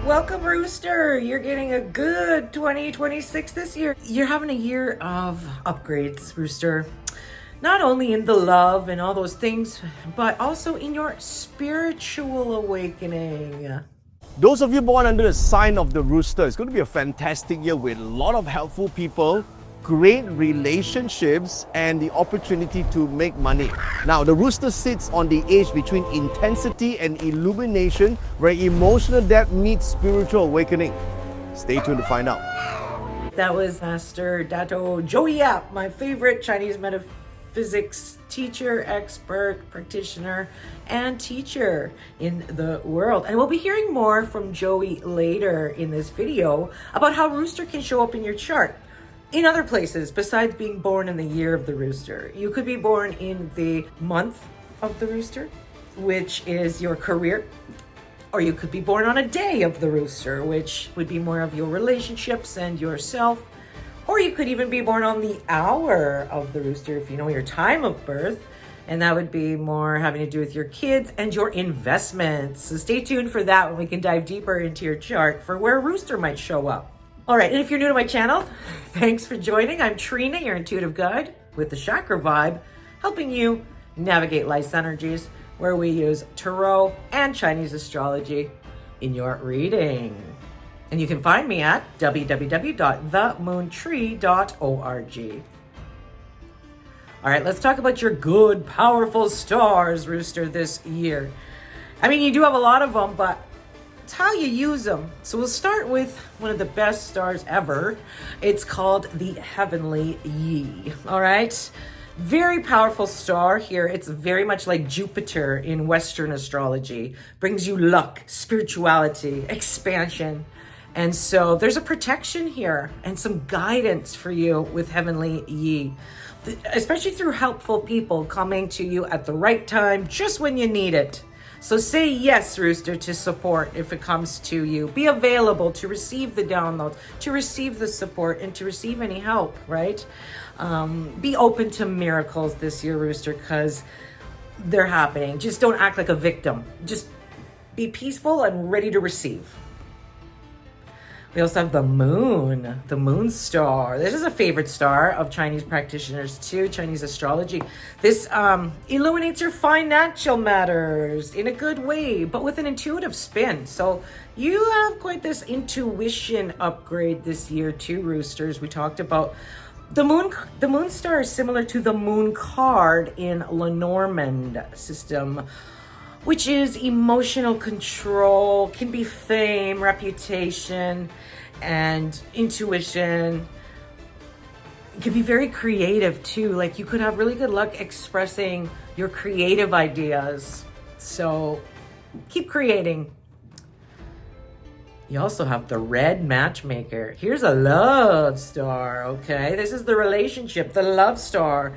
Welcome, Rooster. You're getting a good 2026 this year. You're having a year of upgrades, Rooster. Not only in the love and all those things, but also in your spiritual awakening. Those of you born under the sign of the Rooster, it's going to be a fantastic year with a lot of helpful people, great relationships, and the opportunity to make money. Now, the Rooster sits on the edge between intensity and illumination, where emotional depth meets spiritual awakening. Stay tuned to find out. That was Master Dato Joey Yap, my favorite Chinese metaphysics teacher, expert, practitioner, and teacher in the world. And we'll be hearing more from Joey later in this video about how Rooster can show up in your chart in other places besides being born in the year of the Rooster. You could be born in the month of the Rooster, which is your career, or you could be born on a day of the Rooster, which would be more of your relationships and yourself. Or you could even be born on the hour of the Rooster if you know your time of birth, and that would be more having to do with your kids and your investments. So stay tuned for that when we can dive deeper into your chart for where Rooster might show up. All right, and if you're new to my channel, thanks for joining. I'm Trina, your intuitive guide with the Chakra Vibe, helping you navigate life's energies, where we use tarot and Chinese astrology in your reading. And you can find me at www.themoontree.org. All right, let's talk about your good, powerful stars, Rooster, this year. I mean, you do have a lot of them, but it's how you use them. So we'll start with one of the best stars ever. It's called the Heavenly Yi. All right. Very powerful star here. It's very much like Jupiter in Western astrology. Brings you luck, spirituality, expansion. And so there's a protection here and some guidance for you with Heavenly Yi, especially through helpful people coming to you at the right time, just when you need it. So say yes, Rooster, to support if it comes to you. Be available to receive the download, to receive the support, and to receive any help, right? Be open to miracles this year, Rooster, because they're happening. Just don't act like a victim. Just be peaceful and ready to receive. We also have the moon star. This is a favorite star of Chinese practitioners too, Chinese astrology. This illuminates your financial matters in a good way, but with an intuitive spin. So you have quite this intuition upgrade this year too, Roosters. We talked about the moon star is similar to the moon card in Lenormand system, which is emotional control, can be fame, reputation, and intuition. It can be very creative too. Like you could have really good luck expressing your creative ideas. So keep creating. You also have the red matchmaker. Here's a love star, okay? This is the relationship, the love star.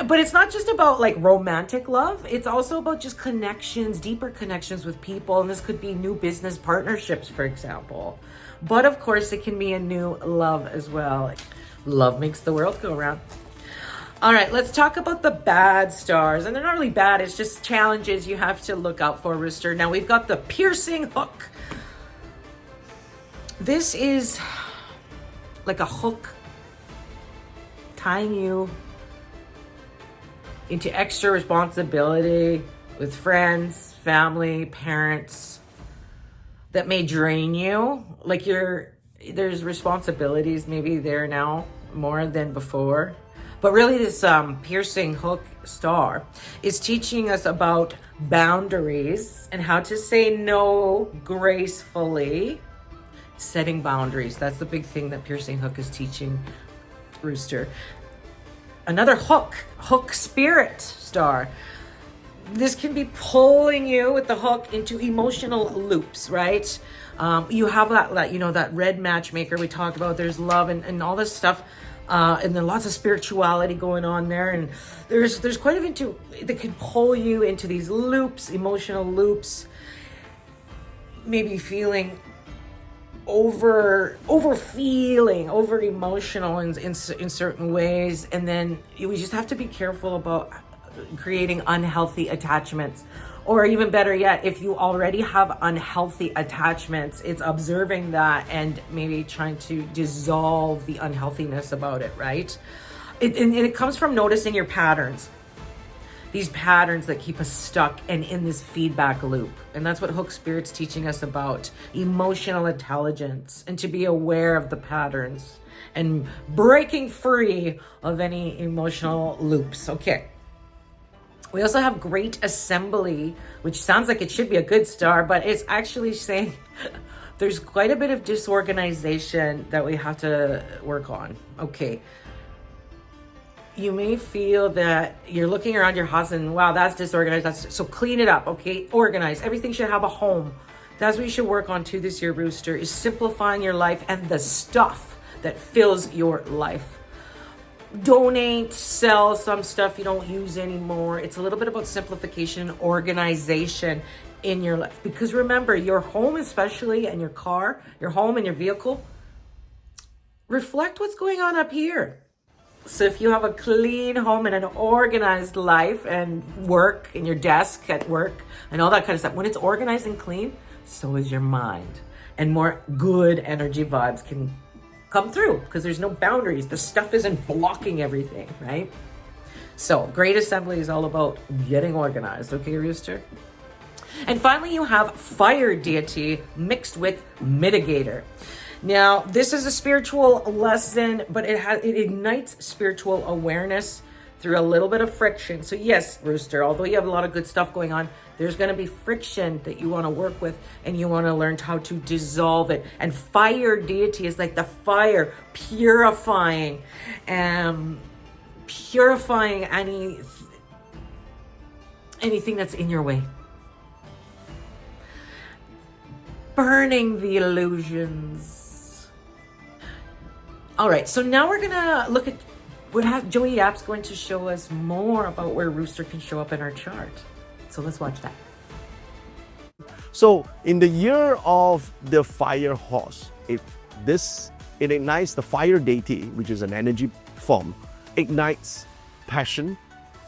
But it's not just about like romantic love. It's also about just connections, deeper connections with people. And this could be new business partnerships, for example. But of course, it can be a new love as well. Love makes the world go round. All right, let's talk about the bad stars. And they're not really bad. It's just challenges you have to look out for, Rooster. Now, we've got the piercing hook. This is like a hook tying you into extra responsibility with friends, family, parents that may drain you. Like there's responsibilities maybe there now more than before. But really this piercing hook star is teaching us about boundaries and how to say no gracefully. Setting boundaries. That's the big thing that piercing hook is teaching, Rooster. Another hook spirit star. This can be pulling you with the hook into emotional loops, right? You have that red matchmaker we talked about. There's love and all this stuff. And then lots of spirituality going on there. And there's quite a bit that can pull you into these loops, emotional loops. Maybe feeling over emotional in certain ways, and then we just have to be careful about creating unhealthy attachments. Or even better yet, if you already have unhealthy attachments, it's observing that and maybe trying to dissolve the unhealthiness about it, right? And it comes from noticing your patterns. These patterns that keep us stuck and in this feedback loop. And that's what Hook Spirit's teaching us about emotional intelligence, and to be aware of the patterns and breaking free of any emotional loops. Okay. We also have Great Assembly, which sounds like it should be a good star, but it's actually saying there's quite a bit of disorganization that we have to work on. Okay. You may feel that you're looking around your house and wow, that's disorganized. So clean it up, okay? Organize. Everything should have a home. That's what you should work on too this year, Rooster, is simplifying your life and the stuff that fills your life. Donate, sell some stuff you don't use anymore. It's a little bit about simplification, organization in your life. Because remember, your home especially, and your car, your home and your vehicle, reflect what's going on up here. So if you have a clean home and an organized life and work and your desk at work and all that kind of stuff, when it's organized and clean, so is your mind. And more good energy vibes can come through because there's no boundaries. The stuff isn't blocking everything, right? So Great Assembly is all about getting organized, okay, Rooster? And finally, you have Fire Deity mixed with Mitigator. Now, this is a spiritual lesson, but it ignites spiritual awareness through a little bit of friction. So yes, Rooster, although you have a lot of good stuff going on, there's going to be friction that you want to work with, and you want to learn how to dissolve it. And Fire Deity is like the fire purifying anything that's in your way. Burning the illusions. All right, so now we're going to look at Joey Yap's going to show us more about where Rooster can show up in our chart. So let's watch that. So in the year of the fire horse, it ignites the fire deity, which is an energy form, ignites passion,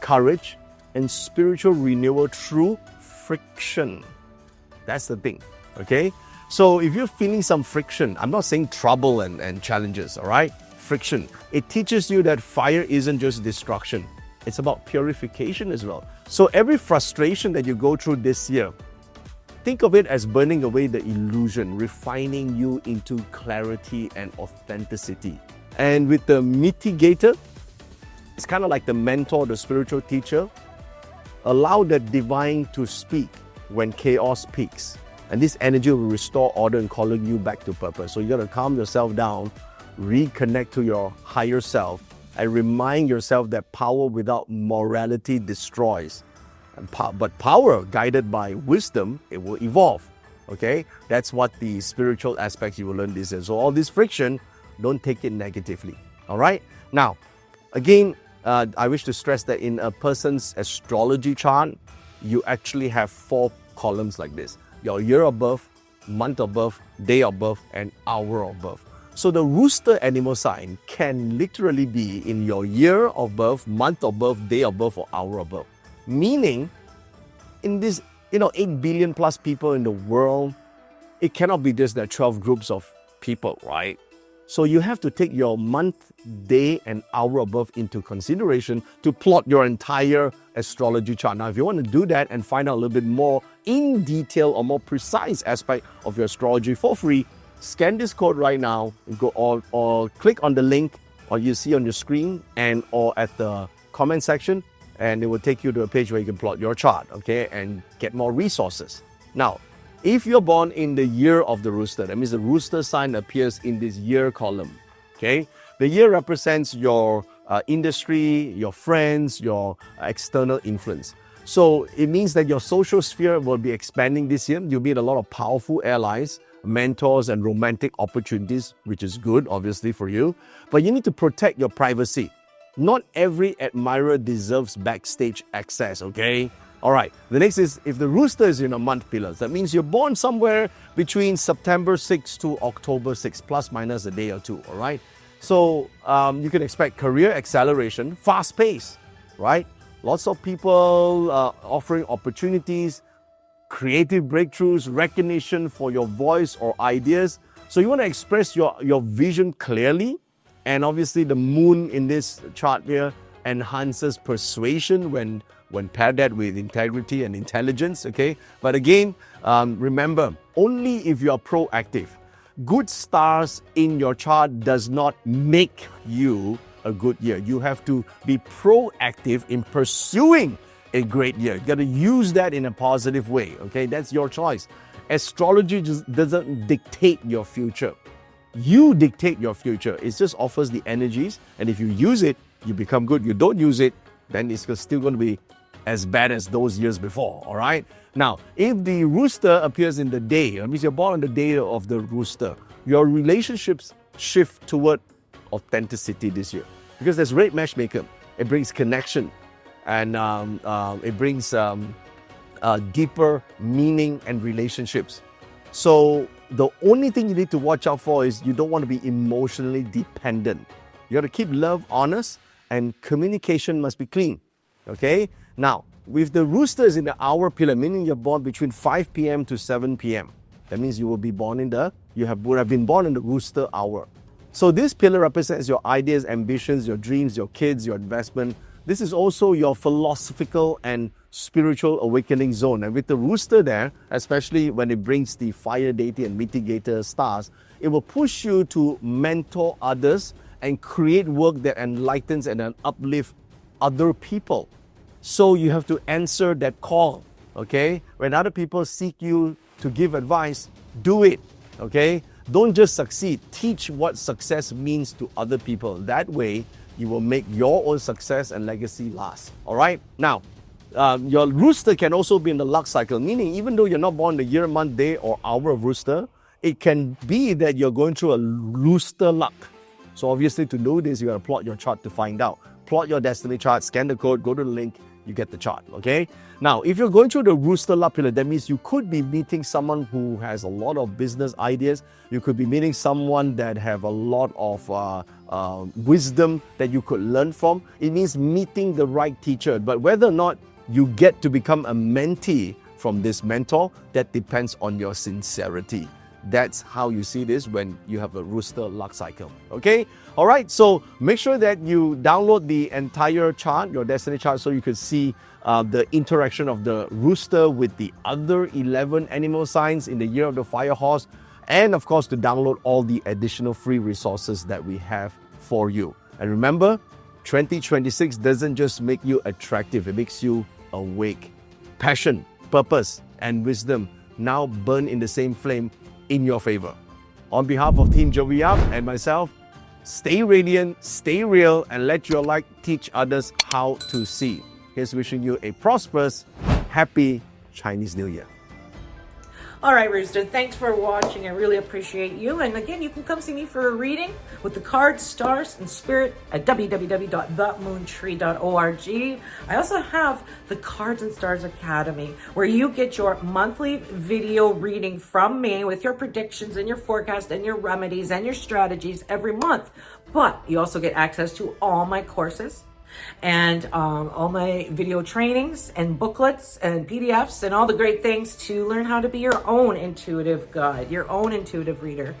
courage, and spiritual renewal through friction. That's the thing, okay? So if you're feeling some friction, I'm not saying trouble and challenges, all right? Friction. It teaches you that fire isn't just destruction. It's about purification as well. So every frustration that you go through this year, think of it as burning away the illusion, refining you into clarity and authenticity. And with the mitigator, it's kind of like the mentor, the spiritual teacher. Allow the divine to speak when chaos peaks. And this energy will restore order and calling you back to purpose. So you got to calm yourself down, reconnect to your higher self, and remind yourself that power without morality destroys. But power guided by wisdom, it will evolve. Okay? That's what the spiritual aspects you will learn this year. So all this friction, don't take it negatively. All right? Now, again, I wish to stress that in a person's astrology chart, you actually have 4 columns like this. Your year of birth, month of birth, day of birth, and hour of birth. So the rooster animal sign can literally be in your year of birth, month of birth, day of birth, or hour of birth. Meaning, in this, 8 billion plus people in the world, it cannot be just that 12 groups of people, right? So you have to take your month, day, and hour of birth into consideration to plot your entire astrology chart. Now, if you want to do that and find out a little bit more in detail or more precise aspect of your astrology for free, scan this code right now and go or click on the link or you see on your screen or at the comment section, and it will take you to a page where you can plot your chart, okay, and get more resources. Now, if you're born in the year of the rooster, that means the rooster sign appears in this year column, okay? The year represents your industry, your friends, your external influence. So it means that your social sphere will be expanding this year. You'll meet a lot of powerful allies, mentors, and romantic opportunities, which is good, obviously, for you. But you need to protect your privacy. Not every admirer deserves backstage access, okay? All right, the next is if the rooster is in a month pillars, that means you're born somewhere between September 6 to October 6, plus minus a day or two, all right? So you can expect career acceleration, fast pace, right? Lots of people offering opportunities, creative breakthroughs, recognition for your voice or ideas. So you want to express your vision clearly. And obviously the moon in this chart here enhances persuasion when paired that with integrity and intelligence, okay? But again, remember, only if you are proactive. Good stars in your chart does not make you a good year. You have to be proactive in pursuing a great year. You got to use that in a positive way, okay? That's your choice. Astrology just doesn't dictate your future. You dictate your future. It just offers the energies, and if you use it, you become good. You don't use it, then it's still going to be as bad as those years before, all right? Now, if the rooster appears in the day, that means you're born on the day of the rooster, your relationships shift toward authenticity this year. Because there's great matchmaker. It brings connection, and it brings deeper meaning and relationships. So the only thing you need to watch out for is you don't want to be emotionally dependent. You got to keep love honest, and communication must be clean, okay? Now, with the roosters in the hour pillar, meaning you're born between 5 p.m. to 7 p.m. That means you will be born would have been born in the rooster hour. So this pillar represents your ideas, ambitions, your dreams, your kids, your investment. This is also your philosophical and spiritual awakening zone. And with the rooster there, especially when it brings the fire deity and mitigator stars, it will push you to mentor others and create work that enlightens and uplifts other people. So you have to answer that call, okay? When other people seek you to give advice, do it, okay? Don't just succeed. Teach what success means to other people. That way, you will make your own success and legacy last, all right? Now, your rooster can also be in the luck cycle, meaning even though you're not born the year, month, day, or hour of rooster, it can be that you're going through a rooster luck. So obviously to know this, you got to plot your chart to find out. Plot your destiny chart, scan the code, go to the link, you get the chart, okay? Now, if you're going through the rooster luck pillar, that means you could be meeting someone who has a lot of business ideas. You could be meeting someone that have a lot of wisdom that you could learn from. It means meeting the right teacher. But whether or not you get to become a mentee from this mentor, that depends on your sincerity. That's how you see this when you have a rooster luck cycle, okay? All right, so make sure that you download the entire chart, your destiny chart, so you can see the interaction of the rooster with the other 11 animal signs in the year of the fire horse, and of course to download all the additional free resources that we have for you. And remember, 2026 doesn't just make you attractive, it makes you awake. Passion, purpose, and wisdom now burn in the same flame in your favor. On behalf of Team Joey Up and myself, stay radiant, stay real, and let your light teach others how to see. Here's wishing you a prosperous, happy Chinese New Year. All right, Rooster, thanks for watching. I really appreciate you. And again, you can come see me for a reading with the cards, stars, and spirit at www.themoontree.org. I also have the Cards and Stars Academy, where you get your monthly video reading from me with your predictions and your forecast and your remedies and your strategies every month. But you also get access to all my courses and all my video trainings and booklets and PDFs and all the great things to learn how to be your own intuitive guide, your own intuitive reader.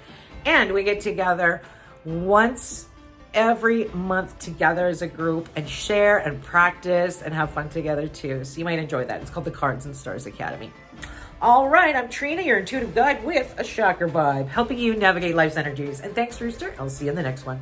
And we get together once every month together as a group and share and practice and have fun together too. So you might enjoy that. It's called the Cards and Stars Academy. All right, I'm Trina, your intuitive guide with a chakra vibe, helping you navigate life's energies. And thanks, Rooster. I'll see you in the next one.